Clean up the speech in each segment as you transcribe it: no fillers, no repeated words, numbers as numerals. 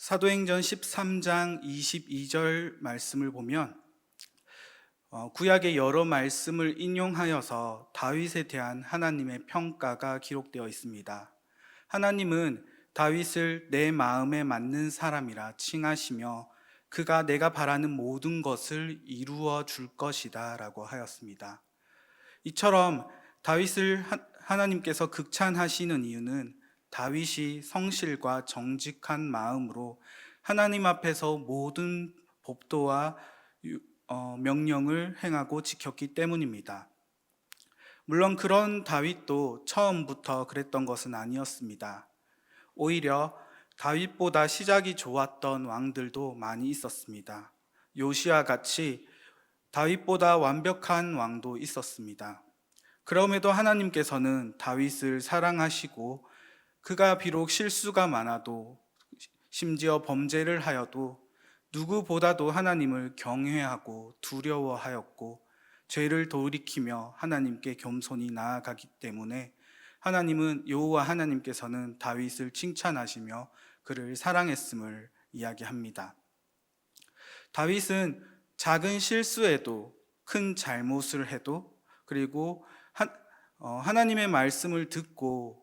사도행전 13장 22절 말씀을 보면 구약의 여러 말씀을 인용하여서 다윗에 대한 하나님의 평가가 기록되어 있습니다. 하나님은 다윗을 내 마음에 맞는 사람이라 칭하시며 그가 내가 바라는 모든 것을 이루어 줄 것이다 라고 하였습니다. 이처럼 다윗을 하나님께서 극찬하시는 이유는 다윗이 성실과 정직한 마음으로 하나님 앞에서 모든 법도와 명령을 행하고 지켰기 때문입니다. 물론 그런 다윗도 처음부터 그랬던 것은 아니었습니다. 오히려 다윗보다 시작이 좋았던 왕들도 많이 있었습니다. 요시아 같이 다윗보다 완벽한 왕도 있었습니다. 그럼에도 하나님께서는 다윗을 사랑하시고 그가 비록 실수가 많아도 심지어 범죄를 하여도 누구보다도 하나님을 경외하고 두려워하였고 죄를 돌이키며 하나님께 겸손히 나아가기 때문에 하나님은 여호와 하나님께서는 다윗을 칭찬하시며 그를 사랑했음을 이야기합니다. 다윗은 작은 실수에도 큰 잘못을 해도 그리고 하나님의 말씀을 듣고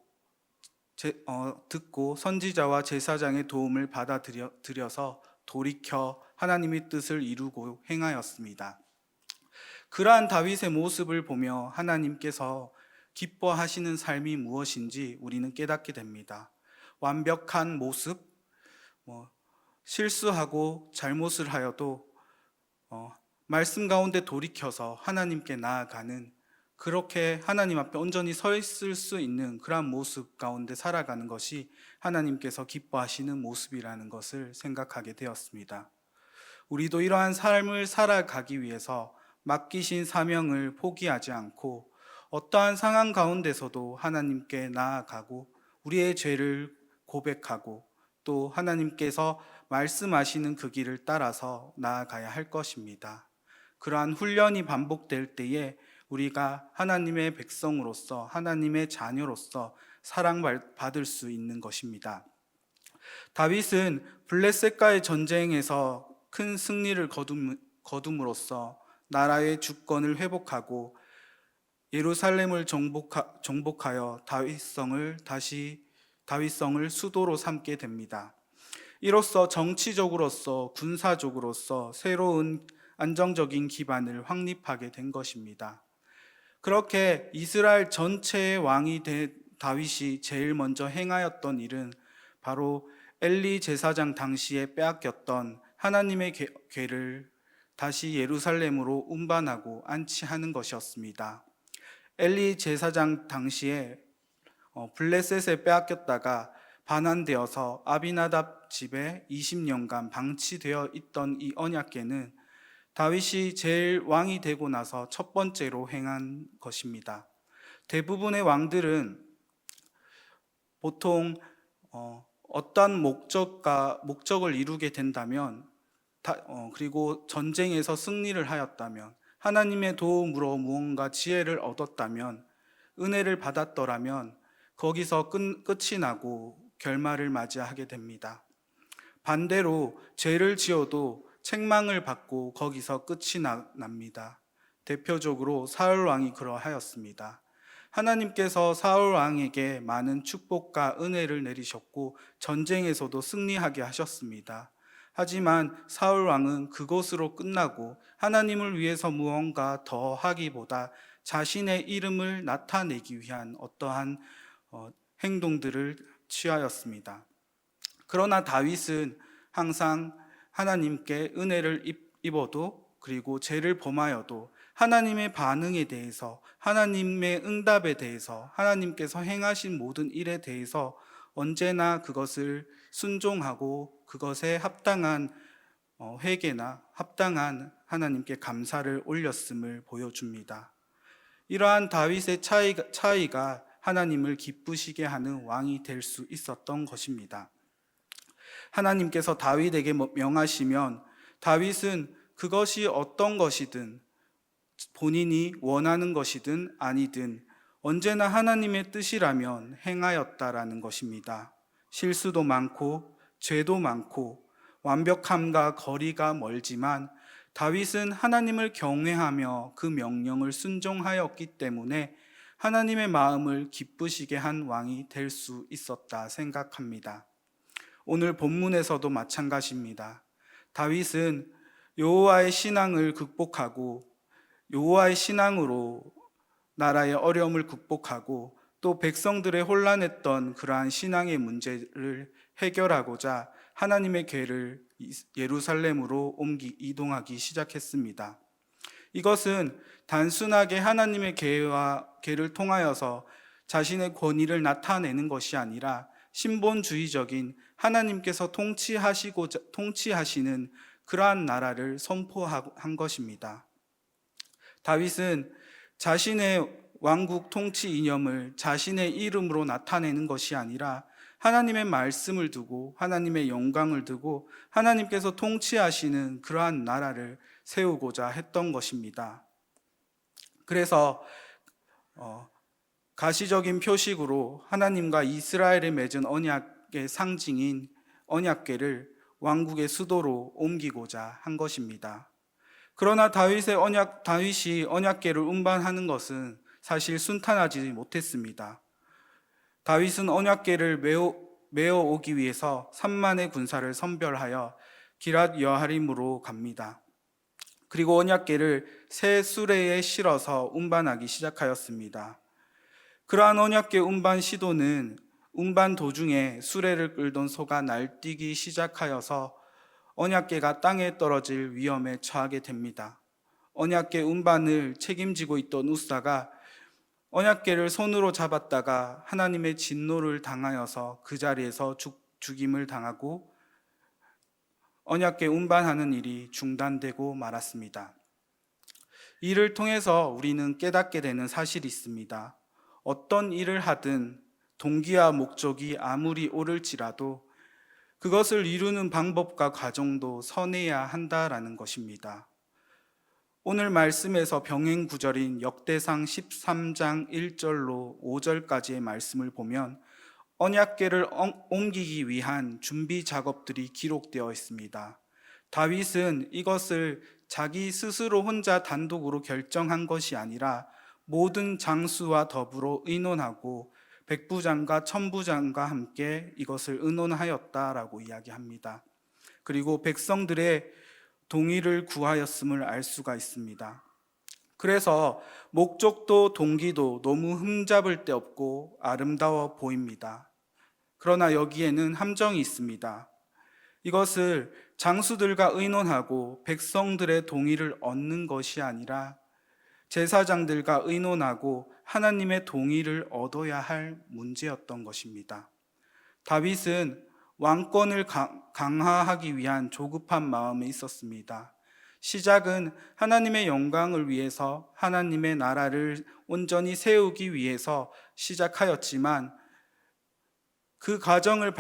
선지자와 제사장의 도움을 받아들여서 돌이켜 하나님의 뜻을 이루고 행하였습니다. 그러한 다윗의 모습을 보며 하나님께서 기뻐하시는 삶이 무엇인지 우리는 깨닫게 됩니다. 완벽한 모습, 실수하고 잘못을 하여도 말씀 가운데 돌이켜서 하나님께 나아가는, 그렇게 하나님 앞에 온전히 서 있을 수 있는 그러한 모습 가운데 살아가는 것이 하나님께서 기뻐하시는 모습이라는 것을 생각하게 되었습니다. 우리도 이러한 삶을 살아가기 위해서 맡기신 사명을 포기하지 않고 어떠한 상황 가운데서도 하나님께 나아가고 우리의 죄를 고백하고 또 하나님께서 말씀하시는 그 길을 따라서 나아가야 할 것입니다. 그러한 훈련이 반복될 때에 우리가 하나님의 백성으로서, 하나님의 자녀로서 사랑받을 수 있는 것입니다. 다윗은 블레셋과의 전쟁에서 큰 승리를 거둠으로써 나라의 주권을 회복하고 예루살렘을 정복하여 다윗성을 수도로 삼게 됩니다. 이로써 정치적으로서 군사적으로서 새로운 안정적인 기반을 확립하게 된 것입니다. 그렇게 이스라엘 전체의 왕이 된 다윗이 제일 먼저 행하였던 일은 바로 엘리 제사장 당시에 빼앗겼던 하나님의 궤를 다시 예루살렘으로 운반하고 안치하는 것이었습니다. 엘리 제사장 당시에 블레셋에 빼앗겼다가 반환되어서 아비나답 집에 20년간 방치되어 있던 이 언약궤는 다윗이 제일 왕이 되고 나서 첫 번째로 행한 것입니다. 대부분의 왕들은 보통 어떠한 목적을 이루게 된다면 그리고 전쟁에서 승리를 하였다면 하나님의 도움으로 무언가 지혜를 얻었다면 은혜를 받았더라면 거기서 끝이 나고 결말을 맞이하게 됩니다. 반대로 죄를 지어도 책망을 받고 거기서 끝이 납니다. 대표적으로 사울 왕이 그러하였습니다. 하나님께서 사울 왕에게 많은 축복과 은혜를 내리셨고 전쟁에서도 승리하게 하셨습니다. 하지만 사울 왕은 그것으로 끝나고 하나님을 위해서 무언가 더 하기보다 자신의 이름을 나타내기 위한 어떠한 행동들을 취하였습니다. 그러나 다윗은 항상 하나님께 은혜를 입어도 그리고 죄를 범하여도 하나님의 반응에 대해서, 하나님의 응답에 대해서, 하나님께서 행하신 모든 일에 대해서 언제나 그것을 순종하고 그것에 합당한 회개나 합당한 하나님께 감사를 올렸음을 보여줍니다. 이러한 다윗의 차이가 하나님을 기쁘시게 하는 왕이 될 수 있었던 것입니다. 하나님께서 다윗에게 명하시면 다윗은 그것이 어떤 것이든 본인이 원하는 것이든 아니든 언제나 하나님의 뜻이라면 행하였다라는 것입니다. 실수도 많고 죄도 많고 완벽함과 거리가 멀지만 다윗은 하나님을 경외하며 그 명령을 순종하였기 때문에 하나님의 마음을 기쁘시게 한 왕이 될 수 있었다 생각합니다. 오늘 본문에서도 마찬가지입니다. 다윗은 여호와의 신앙을 극복하고 여호와의 신앙으로 나라의 어려움을 극복하고 또 백성들의 혼란했던 그러한 신앙의 문제를 해결하고자 하나님의 궤를 예루살렘으로 이동하기 시작했습니다. 이것은 단순하게 하나님의 궤를 통하여서 자신의 권위를 나타내는 것이 아니라 신본주의적인 하나님께서 통치하시는 그러한 나라를 선포한 것입니다. 다윗은 자신의 왕국 통치 이념을 자신의 이름으로 나타내는 것이 아니라 하나님의 말씀을 두고 하나님의 영광을 두고 하나님께서 통치하시는 그러한 나라를 세우고자 했던 것입니다. 그래서 가시적인 표식으로 하나님과 이스라엘에 맺은 언약의 상징인 언약궤를 왕국의 수도로 옮기고자 한 것입니다. 그러나 다윗이 언약궤를 운반하는 것은 사실 순탄하지 못했습니다. 다윗은 언약궤를 메어 오기 위해서 3만의 군사를 선별하여 기랏 여하림으로 갑니다. 그리고 언약궤를 새 수레에 실어서 운반하기 시작하였습니다. 그러한 언약궤 운반 시도는 운반 도중에 수레를 끌던 소가 날뛰기 시작하여서 언약궤가 땅에 떨어질 위험에 처하게 됩니다. 언약궤 운반을 책임지고 있던 우사가 언약궤를 손으로 잡았다가 하나님의 진노를 당하여서 그 자리에서 죽임을 당하고 언약궤 운반하는 일이 중단되고 말았습니다. 이를 통해서 우리는 깨닫게 되는 사실이 있습니다. 어떤 일을 하든 동기와 목적이 아무리 옳을지라도 그것을 이루는 방법과 과정도 선해야 한다라는 것입니다. 오늘 말씀에서 병행 구절인 역대상 13장 1절로 5절까지의 말씀을 보면 언약궤를 옮기기 위한 준비 작업들이 기록되어 있습니다. 다윗은 이것을 자기 스스로 혼자 단독으로 결정한 것이 아니라 모든 장수와 더불어 의논하고 백부장과 천부장과 함께 이것을 의논하였다라고 이야기합니다. 그리고 백성들의 동의를 구하였음을 알 수가 있습니다. 그래서 목적도 동기도 너무 흠잡을 데 없고 아름다워 보입니다. 그러나 여기에는 함정이 있습니다. 이것을 장수들과 의논하고 백성들의 동의를 얻는 것이 아니라 제사장들과 의논하고 하나님의 동의를 얻어야 할 문제였던 것입니다. 다윗은 왕권을 강화하기 위한 조급한 마음에 있었습니다. 시작은 하나님의 영광을 위해서 하나님의 나라를 온전히 세우기 위해서 시작하였지만 그 과정을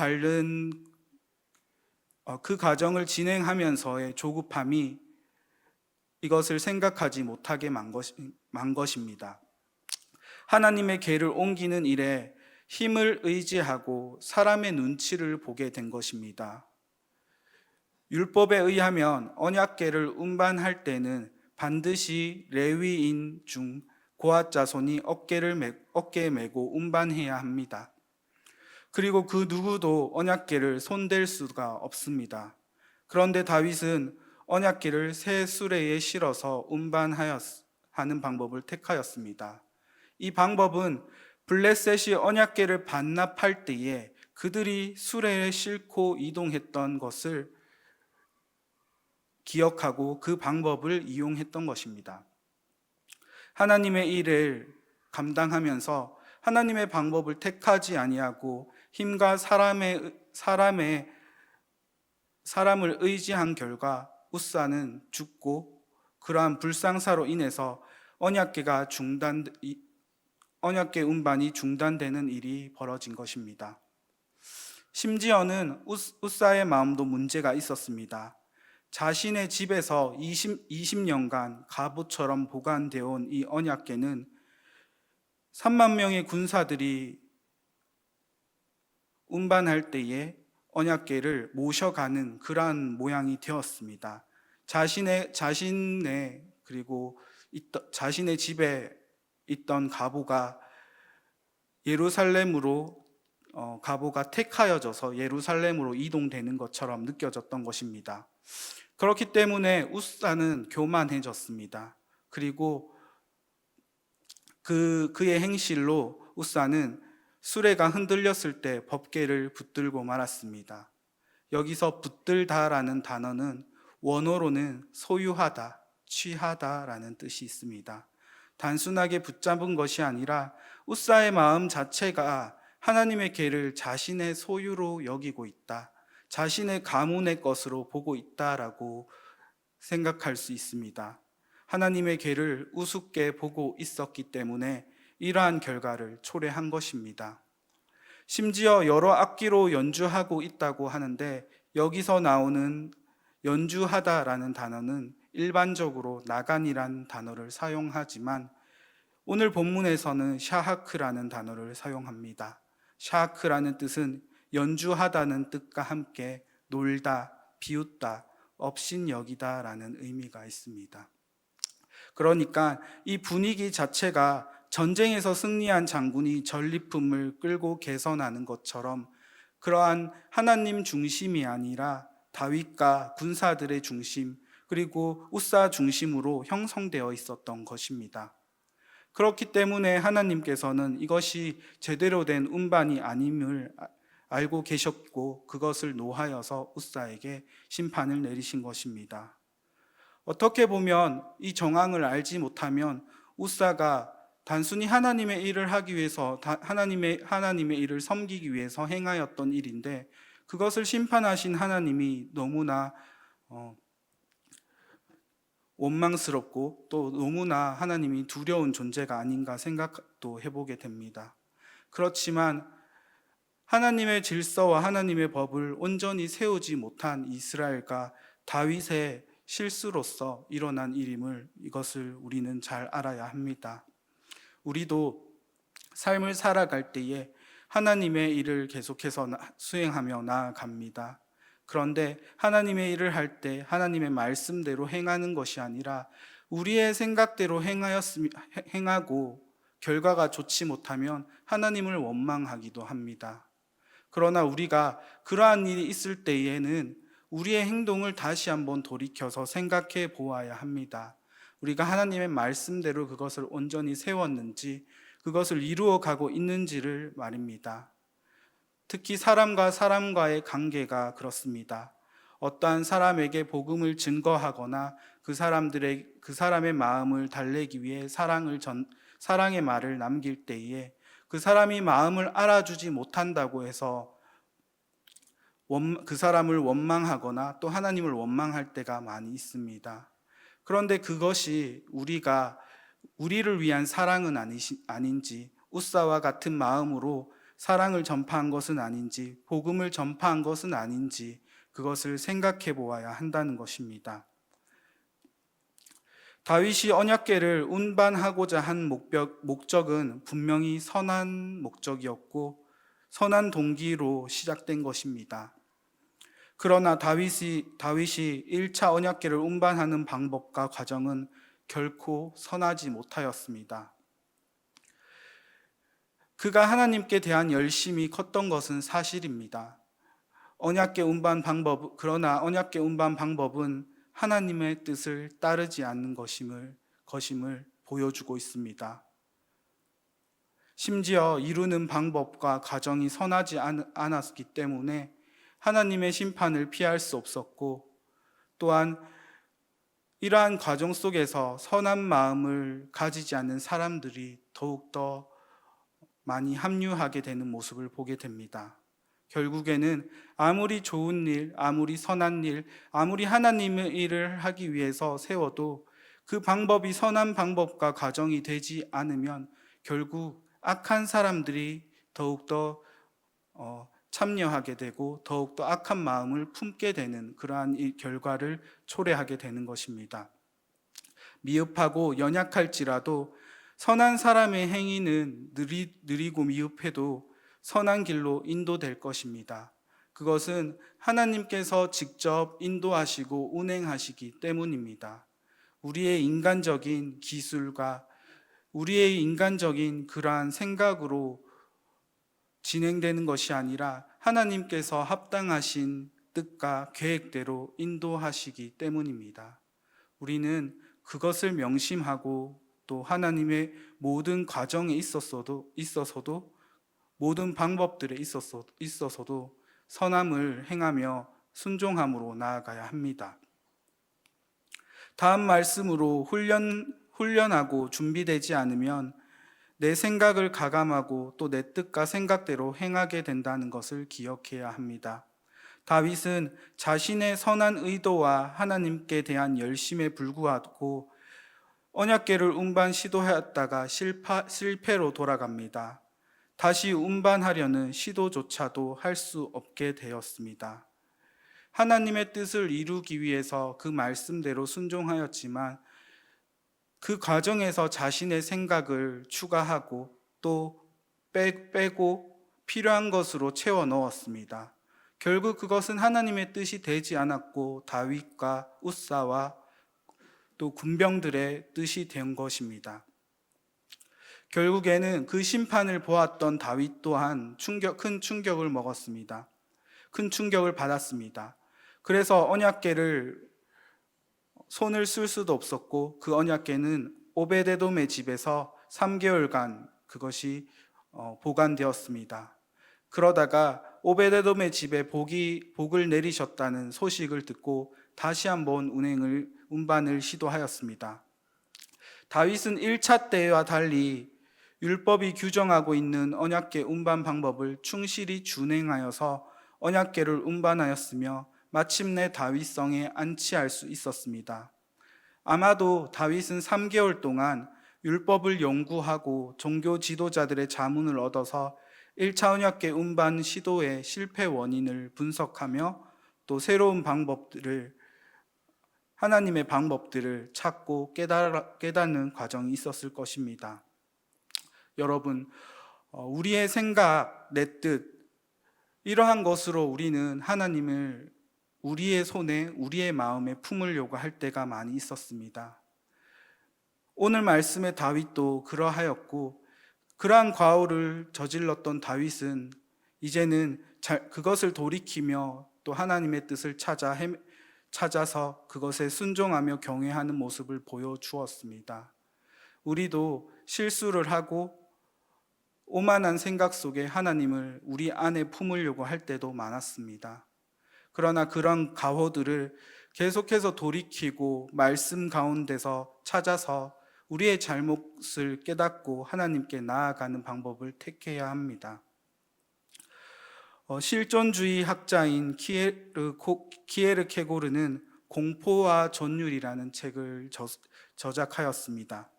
진행하면서의 조급함이 이것을 생각하지 못하게 만 것입니다. 하나님의 궤를 옮기는 일에 힘을 의지하고 사람의 눈치를 보게 된 것입니다. 율법에 의하면 언약궤를 운반할 때는 반드시 레위인 중 고앗 자손이 어깨에 메고 운반해야 합니다. 그리고 그 누구도 언약궤를 손댈 수가 없습니다. 그런데 다윗은 언약궤를 새 수레에 실어서 운반하는 방법을 택하였습니다. 이 방법은 블레셋이 언약궤를 반납할 때에 그들이 수레에 싣고 이동했던 것을 기억하고 그 방법을 이용했던 것입니다. 하나님의 일을 감당하면서 하나님의 방법을 택하지 아니하고 힘과 사람을 의지한 결과 우사는 죽고 그러한 불상사로 인해서 언약궤 운반이 중단되는 일이 벌어진 것입니다. 심지어는 우사의 마음도 문제가 있었습니다. 자신의 집에서 20년간 갑옷처럼 보관되어 온 이 언약궤는 3만 명의 군사들이 운반할 때에 언약궤를 모셔가는 그러한 모양이 되었습니다. 자신의 집에 있던 가보가 가보가 택하여져서 예루살렘으로 이동되는 것처럼 느껴졌던 것입니다. 그렇기 때문에 우사는 교만해졌습니다. 그리고 그의 행실로 우사는 수레가 흔들렸을 때 법궤를 붙들고 말았습니다. 여기서 붙들다라는 단어는 원어로는 소유하다, 취하다라는 뜻이 있습니다. 단순하게 붙잡은 것이 아니라 우사의 마음 자체가 하나님의 궤를 자신의 소유로 여기고 있다, 자신의 가문의 것으로 보고 있다라고 생각할 수 있습니다. 하나님의 궤를 우습게 보고 있었기 때문에 이러한 결과를 초래한 것입니다. 심지어 여러 악기로 연주하고 있다고 하는데 여기서 나오는 연주하다라는 단어는 일반적으로 나간이란 단어를 사용하지만 오늘 본문에서는 샤하크라는 단어를 사용합니다. 샤하크라는 뜻은 연주하다는 뜻과 함께 놀다, 비웃다, 업신여기다 라는 의미가 있습니다. 그러니까 이 분위기 자체가 전쟁에서 승리한 장군이 전리품을 끌고 개선하는 것처럼 그러한 하나님 중심이 아니라 다윗과 군사들의 중심, 그리고 우사 중심으로 형성되어 있었던 것입니다. 그렇기 때문에 하나님께서는 이것이 제대로 된 운반이 아님을 알고 계셨고 그것을 노하여서 우사에게 심판을 내리신 것입니다. 어떻게 보면 이 정황을 알지 못하면 우사가 단순히 하나님의 일을 하기 위해서 하나님의 일을 섬기기 위해서 행하였던 일인데 그것을 심판하신 하나님이 너무나 원망스럽고 또 너무나 하나님이 두려운 존재가 아닌가 생각도 해보게 됩니다. 그렇지만 하나님의 질서와 하나님의 법을 온전히 세우지 못한 이스라엘과 다윗의 실수로서 일어난 일임을 이것을 우리는 잘 알아야 합니다. 우리도 삶을 살아갈 때에 하나님의 일을 계속해서 수행하며 나아갑니다. 그런데 하나님의 일을 할 때 하나님의 말씀대로 행하는 것이 아니라 우리의 생각대로 행하고 결과가 좋지 못하면 하나님을 원망하기도 합니다. 그러나 우리가 그러한 일이 있을 때에는 우리의 행동을 다시 한번 돌이켜서 생각해 보아야 합니다. 우리가 하나님의 말씀대로 그것을 온전히 세웠는지, 그것을 이루어 가고 있는지를 말입니다. 특히 사람과 사람과의 관계가 그렇습니다. 어떠한 사람에게 복음을 증거하거나 그 사람의 마음을 달래기 위해 사랑의 말을 남길 때에 그 사람이 마음을 알아주지 못한다고 해서 그 사람을 원망하거나 또 하나님을 원망할 때가 많이 있습니다. 그런데 그것이 우리를 위한 사랑은 아닌지, 우사와 같은 마음으로 사랑을 전파한 것은 아닌지, 복음을 전파한 것은 아닌지 그것을 생각해 보아야 한다는 것입니다. 다윗이 언약궤를 운반하고자 한 목적은 분명히 선한 목적이었고 선한 동기로 시작된 것입니다. 그러나 다윗이 1차 언약궤를 운반하는 방법과 과정은 결코 선하지 못하였습니다. 그가 하나님께 대한 열심이 컸던 것은 사실입니다. 그러나 언약궤 운반 방법은 하나님의 뜻을 따르지 않는 것임을 보여주고 있습니다. 심지어 이루는 방법과 과정이 선하지 않았기 때문에 하나님의 심판을 피할 수 없었고, 또한 이러한 과정 속에서 선한 마음을 가지지 않는 사람들이 더욱더 많이 합류하게 되는 모습을 보게 됩니다. 결국에는 아무리 좋은 일, 아무리 선한 일, 아무리 하나님의 일을 하기 위해서 세워도 그 방법이 선한 방법과 과정이 되지 않으면 결국 악한 사람들이 더욱더 참여하게 되고 더욱더 악한 마음을 품게 되는 그러한 이 결과를 초래하게 되는 것입니다. 미흡하고 연약할지라도 선한 사람의 행위는 느리고 미흡해도 선한 길로 인도될 것입니다. 그것은 하나님께서 직접 인도하시고 운행하시기 때문입니다. 우리의 인간적인 기술과 우리의 인간적인 그러한 생각으로 진행되는 것이 아니라 하나님께서 합당하신 뜻과 계획대로 인도하시기 때문입니다. 우리는 그것을 명심하고 또 하나님의 모든 과정에 있어서도 모든 방법들에 있어서도 선함을 행하며 순종함으로 나아가야 합니다. 다음 말씀으로 훈련하고 준비되지 않으면 내 생각을 가감하고 또 내 뜻과 생각대로 행하게 된다는 것을 기억해야 합니다. 다윗은 자신의 선한 의도와 하나님께 대한 열심에 불구하고 언약궤를 운반 시도하였다가 실패로 돌아갑니다. 다시 운반하려는 시도조차도 할 수 없게 되었습니다. 하나님의 뜻을 이루기 위해서 그 말씀대로 순종하였지만 그 과정에서 자신의 생각을 추가하고 또 빼고 필요한 것으로 채워 넣었습니다. 결국 그것은 하나님의 뜻이 되지 않았고 다윗과 웃사와 또 군병들의 뜻이 된 것입니다. 결국에는 그 심판을 보았던 다윗 또한 큰 충격을 먹었습니다. 큰 충격을 받았습니다. 그래서 언약궤를 손을 쓸 수도 없었고 그 언약궤는 오베데돔의 집에서 3개월간 그것이 보관되었습니다. 그러다가 오베데돔의 집에 복을 내리셨다는 소식을 듣고 다시 한번 운반을 시도하였습니다. 다윗은 1차 때와 달리 율법이 규정하고 있는 언약궤 운반 방법을 충실히 준행하여서 언약궤를 운반하였으며 마침내 다윗성에 안치할 수 있었습니다. 아마도 다윗은 3개월 동안 율법을 연구하고 종교 지도자들의 자문을 얻어서 1차 언약궤 운반 시도의 실패 원인을 분석하며 또 새로운 하나님의 방법들을 찾고 깨닫는 과정이 있었을 것입니다. 여러분, 우리의 생각, 내 뜻, 이러한 것으로 우리는 하나님을 우리의 손에, 우리의 마음에 품으려고 할 때가 많이 있었습니다. 오늘 말씀의 다윗도 그러하였고, 그러한 과오를 저질렀던 다윗은 이제는 그것을 돌이키며 또 하나님의 뜻을 찾아서 그것에 순종하며 경외하는 모습을 보여주었습니다. 우리도 실수를 하고 오만한 생각 속에 하나님을 우리 안에 품으려고 할 때도 많았습니다. 그러나 그런 가호들을 계속해서 돌이키고 말씀 가운데서 찾아서 우리의 잘못을 깨닫고 하나님께 나아가는 방법을 택해야 합니다. 실존주의 학자인 키에르케고르는 공포와 전율이라는 책을 저작하였습니다.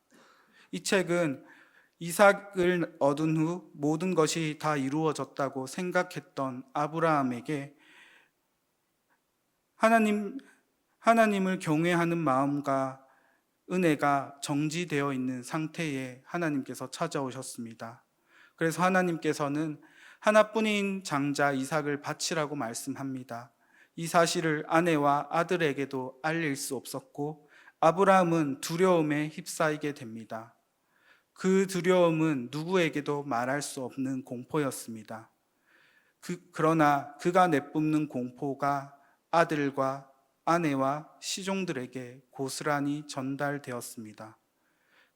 이 책은 이삭을 얻은 후 모든 것이 다 이루어졌다고 생각했던 아브라함에게 하나님을 경외하는 마음과 은혜가 정지되어 있는 상태에 하나님께서 찾아오셨습니다. 그래서 하나님께서는 하나뿐인 장자 이삭을 바치라고 말씀합니다. 이 사실을 아내와 아들에게도 알릴 수 없었고 아브라함은 두려움에 휩싸이게 됩니다. 그 두려움은 누구에게도 말할 수 없는 공포였습니다. 그러나 그가 내뿜는 공포가 아들과 아내와 시종들에게 고스란히 전달되었습니다.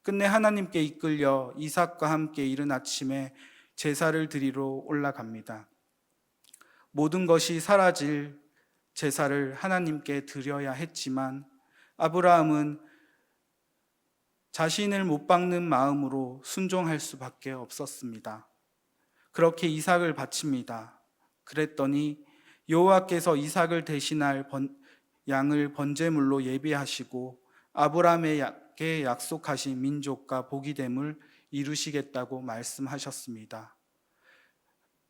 끝내 하나님께 이끌려 이삭과 함께 이른 아침에 제사를 드리러 올라갑니다. 모든 것이 사라질 제사를 하나님께 드려야 했지만 아브라함은 자신을 못 박는 마음으로 순종할 수밖에 없었습니다. 그렇게 이삭을 바칩니다. 그랬더니 여호와께서 이삭을 대신할 양을 번제물로 예비하시고 아브라함에게 약속하신 민족과 복이됨을 이루시겠다고 말씀하셨습니다.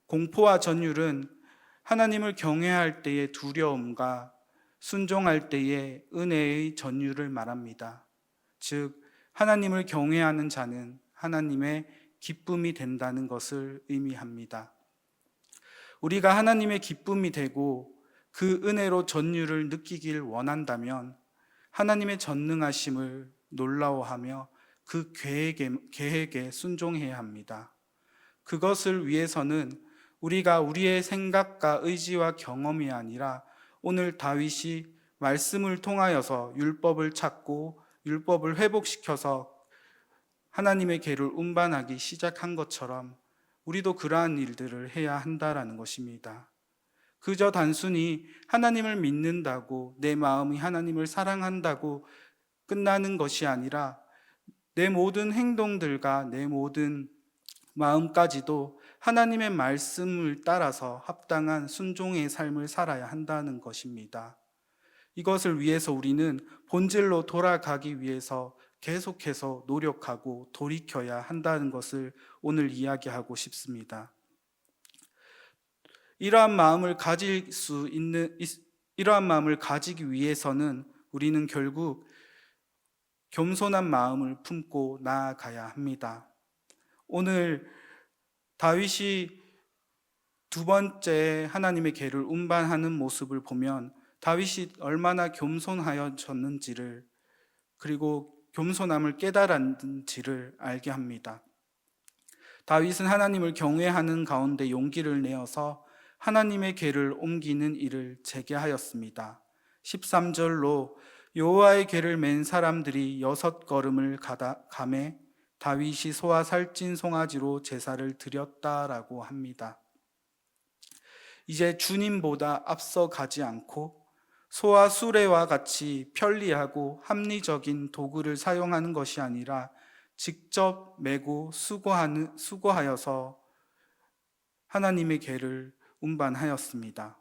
공포와 전율은 하나님을 경외할 때의 두려움과 순종할 때의 은혜의 전율을 말합니다. 즉 하나님을 경외하는 자는 하나님의 기쁨이 된다는 것을 의미합니다. 우리가 하나님의 기쁨이 되고 그 은혜로 전율을 느끼길 원한다면 하나님의 전능하심을 놀라워하며 그 계획에 순종해야 합니다. 그것을 위해서는 우리가 우리의 생각과 의지와 경험이 아니라 오늘 다윗이 말씀을 통하여서 율법을 찾고 율법을 회복시켜서 하나님의 계를 운반하기 시작한 것처럼 우리도 그러한 일들을 해야 한다라는 것입니다. 그저 단순히 하나님을 믿는다고, 내 마음이 하나님을 사랑한다고 끝나는 것이 아니라 내 모든 행동들과 내 모든 마음까지도 하나님의 말씀을 따라서 합당한 순종의 삶을 살아야 한다는 것입니다. 이것을 위해서 우리는 본질로 돌아가기 위해서 계속해서 노력하고 돌이켜야 한다는 것을 오늘 이야기하고 싶습니다. 이러한 마음을 가지기 위해서는 우리는 결국 겸손한 마음을 품고 나아가야 합니다. 오늘 다윗이 두 번째 하나님의 계를 운반하는 모습을 보면 다윗이 얼마나 겸손하였는지를, 그리고 겸손함을 깨달았는지를 알게 합니다. 다윗은 하나님을 경외하는 가운데 용기를 내어서 하나님의 궤를 옮기는 일을 재개하였습니다. 13절로 여호와의 궤를 맨 사람들이 6걸음을 가매 다윗이 소와 살찐 송아지로 제사를 드렸다라고 합니다. 이제 주님보다 앞서 가지 않고 소와 수레와 같이 편리하고 합리적인 도구를 사용하는 것이 아니라 직접 메고 수고하여서 하나님의 궤를 운반하였습니다.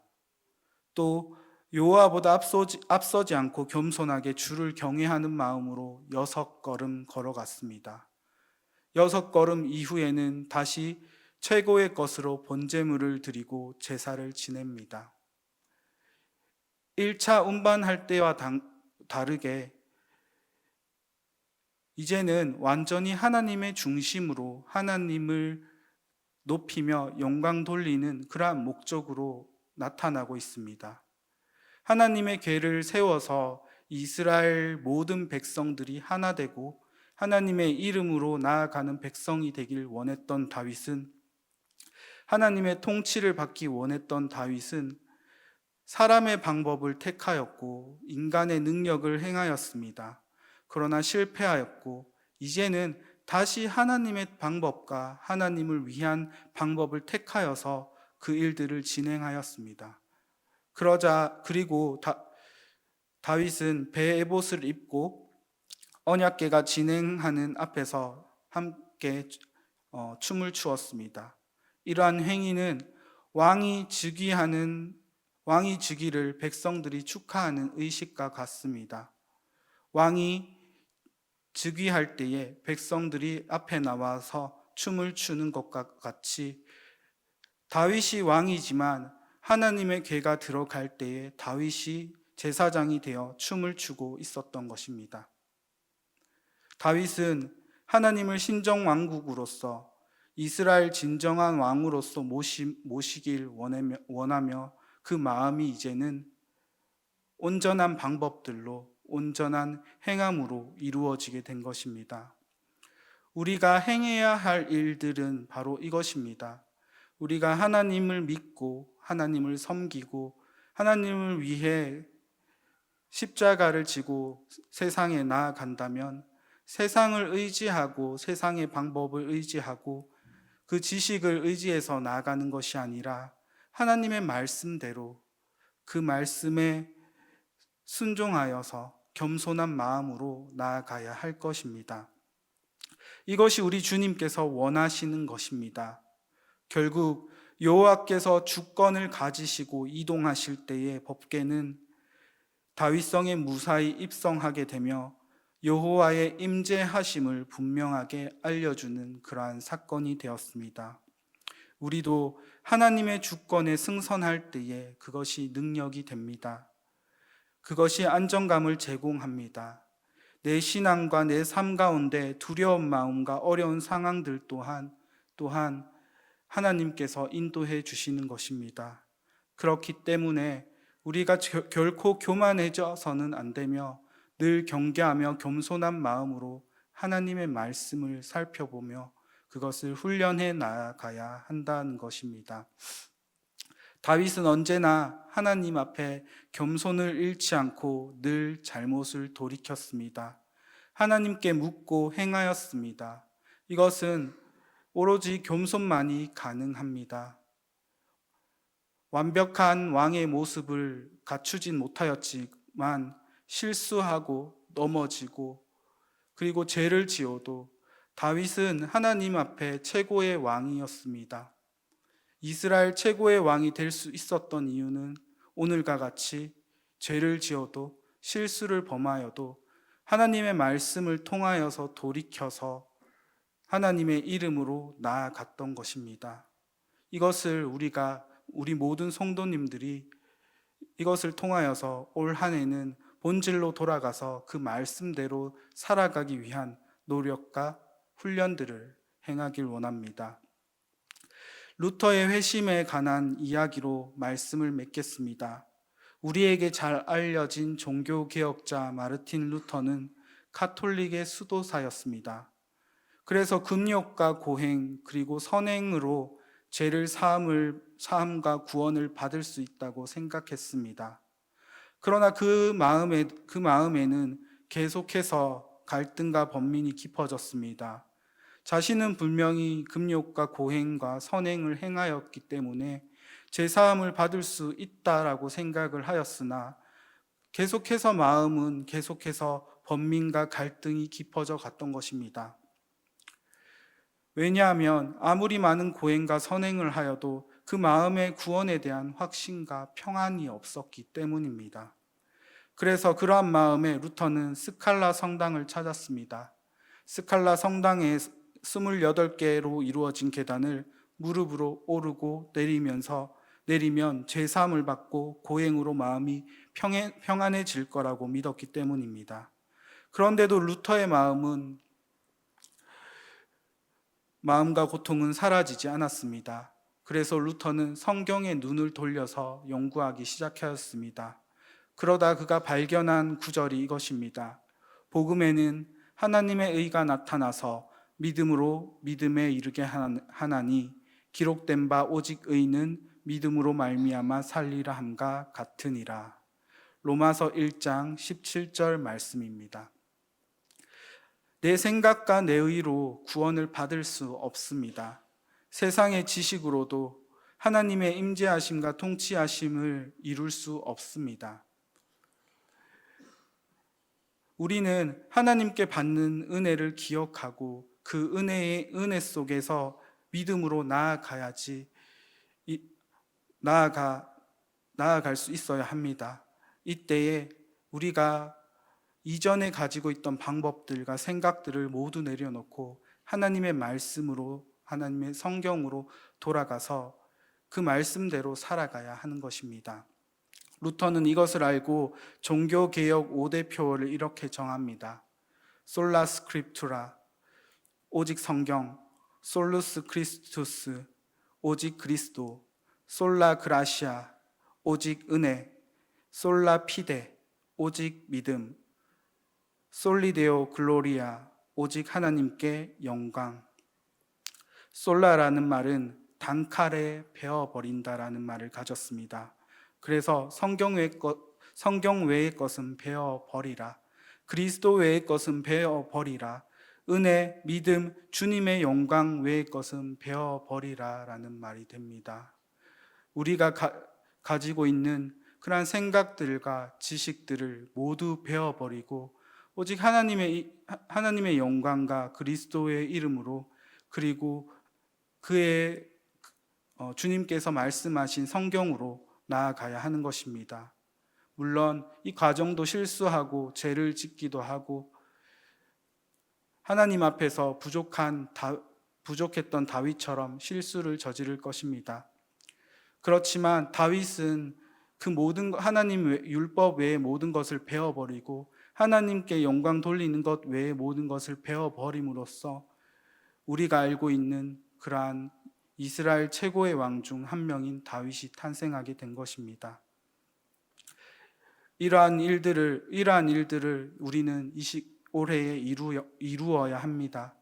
또 여호와보다 앞서지 않고 겸손하게 주를 경외하는 마음으로 6걸음 걸어갔습니다. 6걸음 이후에는 다시 최고의 것으로 번제물을 드리고 제사를 지냅니다. 1차 운반할 때와 다르게 이제는 완전히 하나님의 중심으로 하나님을 높이며 영광 돌리는 그러한 목적으로 나타나고 있습니다. 하나님의 궤를 세워서 이스라엘 모든 백성들이 하나 되고 하나님의 이름으로 나아가는 백성이 되길 원했던 다윗은, 하나님의 통치를 받기 원했던 다윗은 사람의 방법을 택하였고 인간의 능력을 행하였습니다. 그러나 실패하였고 이제는 다시 하나님의 방법과 하나님을 위한 방법을 택하여서 그 일들을 진행하였습니다. 그리고 다윗은 배 에봇을 입고 언약궤가 진행하는 앞에서 함께 춤을 추었습니다. 이러한 행위는 왕이 즉위를 백성들이 축하하는 의식과 같습니다. 왕이 즉위할 때에 백성들이 앞에 나와서 춤을 추는 것과 같이 다윗이 왕이지만 하나님의 궤가 들어갈 때에 다윗이 제사장이 되어 춤을 추고 있었던 것입니다. 다윗은 하나님을 신정 왕국으로서 이스라엘 진정한 왕으로서 모시길 원하며 그 마음이 이제는 온전한 방법들로, 온전한 행함으로 이루어지게 된 것입니다. 우리가 행해야 할 일들은 바로 이것입니다. 우리가 하나님을 믿고 하나님을 섬기고 하나님을 위해 십자가를 지고 세상에 나아간다면 세상을 의지하고 세상의 방법을 의지하고 그 지식을 의지해서 나아가는 것이 아니라 하나님의 말씀대로 그 말씀에 순종하여서 겸손한 마음으로 나아가야 할 것입니다. 이것이 우리 주님께서 원하시는 것입니다. 결국 여호와께서 주권을 가지시고 이동하실 때의 법궤는 다윗성에 무사히 입성하게 되며 여호와의 임재하심을 분명하게 알려주는 그러한 사건이 되었습니다. 우리도 하나님의 주권에 승선할 때에 그것이 능력이 됩니다. 그것이 안정감을 제공합니다. 내 신앙과 내 삶 가운데 두려운 마음과 어려운 상황들 또한 하나님께서 인도해 주시는 것입니다. 그렇기 때문에 우리가 결코 교만해져서는 안 되며 늘 경계하며 겸손한 마음으로 하나님의 말씀을 살펴보며 그것을 훈련해 나가야 한다는 것입니다. 다윗은 언제나 하나님 앞에 겸손을 잃지 않고 늘 잘못을 돌이켰습니다. 하나님께 묻고 행하였습니다. 이것은 오로지 겸손만이 가능합니다. 완벽한 왕의 모습을 갖추진 못하였지만 실수하고 넘어지고 그리고 죄를 지어도 다윗은 하나님 앞에 최고의 왕이었습니다. 이스라엘 최고의 왕이 될 수 있었던 이유는 오늘과 같이 죄를 지어도 실수를 범하여도 하나님의 말씀을 통하여서 돌이켜서 하나님의 이름으로 나아갔던 것입니다. 이것을 우리 모든 성도님들이 이것을 통하여서 올 한 해는 본질로 돌아가서 그 말씀대로 살아가기 위한 노력과 훈련들을 행하길 원합니다. 루터의 회심에 관한 이야기로 말씀을 맺겠습니다. 우리에게 잘 알려진 종교개혁자 마르틴 루터는 카톨릭의 수도사였습니다. 그래서 금욕과 고행 그리고 선행으로 죄를 사함과 구원을 받을 수 있다고 생각했습니다. 그러나 그 마음에는 계속해서 갈등과 번민이 깊어졌습니다. 자신은 분명히 금욕과 고행과 선행을 행하였기 때문에 제사함을 받을 수 있다라고 생각을 하였으나 마음은 계속해서 번민과 갈등이 깊어져 갔던 것입니다. 왜냐하면 아무리 많은 고행과 선행을 하여도 그 마음의 구원에 대한 확신과 평안이 없었기 때문입니다. 그래서 그러한 마음에 루터는 스칼라 성당을 찾았습니다. 스칼라 성당에 28개로 이루어진 계단을 무릎으로 오르고 내리면 죄사함을 받고 고행으로 마음이 평안해질 거라고 믿었기 때문입니다. 그런데도 루터의 마음과 고통은 사라지지 않았습니다. 그래서 루터는 성경에 눈을 돌려서 연구하기 시작하였습니다. 그러다 그가 발견한 구절이 이것입니다. 복음에는 하나님의 의가 나타나서 믿음으로 믿음에 이르게 하나니 기록된 바 오직 의는 믿음으로 말미암아 살리라 함과 같으니라. 로마서 1장 17절 말씀입니다. 내 생각과 내 의로 구원을 받을 수 없습니다. 세상의 지식으로도 하나님의 임재하심과 통치하심을 이룰 수 없습니다. 우리는 하나님께 받는 은혜를 기억하고 그 은혜 속에서 믿음으로 나아갈 수 있어야 합니다. 이때에 우리가 이전에 가지고 있던 방법들과 생각들을 모두 내려놓고 하나님의 말씀으로, 하나님의 성경으로 돌아가서 그 말씀대로 살아가야 하는 것입니다. 루터는 이것을 알고 종교개혁 5대표를 이렇게 정합니다. 솔라 스크립투라, 오직 성경, 솔루스 크리스투스, 오직 그리스도, 솔라 그라시아, 오직 은혜, 솔라 피데, 오직 믿음, 솔리데오 글로리아, 오직 하나님께 영광. 솔라라는 말은 단칼에 베어버린다라는 말을 가졌습니다. 그래서 성경 외의 것은 베어버리라. 그리스도 외의 것은 베어버리라. 은혜, 믿음, 주님의 영광 외의 것은 베어버리라 라는 말이 됩니다. 우리가 가지고 있는 그러한 생각들과 지식들을 모두 베어버리고 오직 하나님의 영광과 그리스도의 이름으로 그리고 그의 주님께서 말씀하신 성경으로 나아가야 하는 것입니다. 물론 이 과정도 실수하고 죄를 짓기도 하고 하나님 앞에서 부족했던 다윗처럼 실수를 저지를 것입니다. 그렇지만 다윗은 그 모든 하나님 율법 외의 모든 것을 베어버리고 하나님께 영광 돌리는 것 외의 모든 것을 베어버림으로써 우리가 알고 있는 그러한 이스라엘 최고의 왕 중 한 명인 다윗이 탄생하게 된 것입니다. 이러한 일들을 우리는 올해에 이루어야 합니다.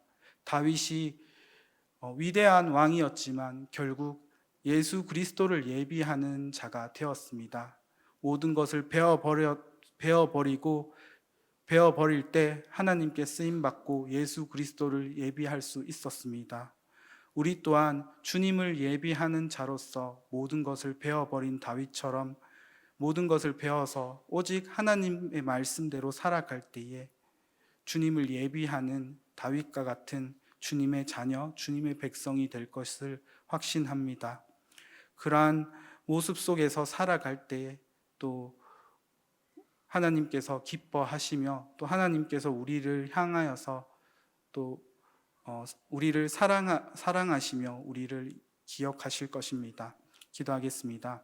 다윗이 위대한 왕이었지만 결국 예수 그리스도를 예비하는 자가 되었습니다. 모든 것을 베어버릴 때 하나님께 쓰임받고 예수 그리스도를 예비할 수 있었습니다. 우리 또한 주님을 예비하는 자로서 모든 것을 베어버린 다윗처럼 모든 것을 배워서 오직 하나님의 말씀대로 살아갈 때에 주님을 예비하는 다윗과 같은 주님의 자녀, 주님의 백성이 될 것을 확신합니다. 그러한 모습 속에서 살아갈 때에 또 하나님께서 기뻐하시며 또 하나님께서 우리를 향하여서 또 우리를 사랑하시며 우리를 기억하실 것입니다. 기도하겠습니다.